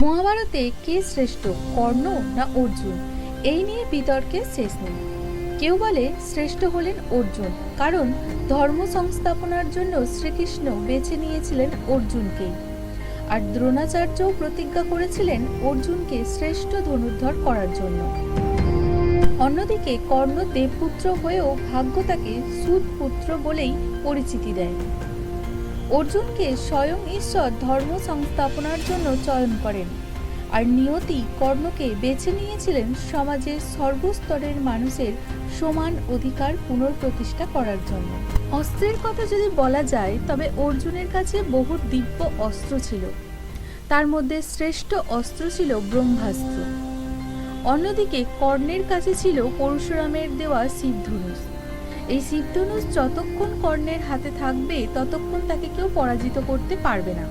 মহাভারতে কে শ্রেষ্ঠ, কর্ণ না অর্জুন, এই নিয়ে বিতর্কের শেষ নেই। কেউ বলে শ্রেষ্ঠ হলেন অর্জুন, কারণ ধর্ম সংস্থাপনার জন্য শ্রীকৃষ্ণ বেছে নিয়েছিলেন অর্জুনকেই। আর দ্রোণাচার্যও প্রতিজ্ঞা করেছিলেন অর্জুনকে শ্রেষ্ঠ ধনুর্ধর করার জন্য। অন্যদিকে কর্ণ দেবপুত্র হয়েও ভাগ্য তাকে সুতপুত্র বলেই পরিচিতি দেয়। অর্জুনকে স্বয়ং ঈশ্বর ধর্ম সংস্থাপনার জন্য চয়ন করেন, আর নিয়তি কর্ণকে বেছে নিয়েছিলেন সমাজের সর্বস্তরের মানুষের সমান অধিকার পুনঃপ্রতিষ্ঠা করার জন্য। অস্ত্রের কথা যদি বলা যায়, তবে অর্জুনের কাছে বহু দিব্য অস্ত্র ছিল। তার মধ্যে শ্রেষ্ঠ অস্ত্র ছিল ব্রহ্মাস্ত্র। অন্যদিকে কর্ণের কাছে ছিল পরশুরামের দেওয়া শিবধনুষ। এই শিবধনুষ যতক্ষণ কর্ণের হাতে থাকবে ততক্ষণ তাকে কেউ পরাজিত করতে পারবে না।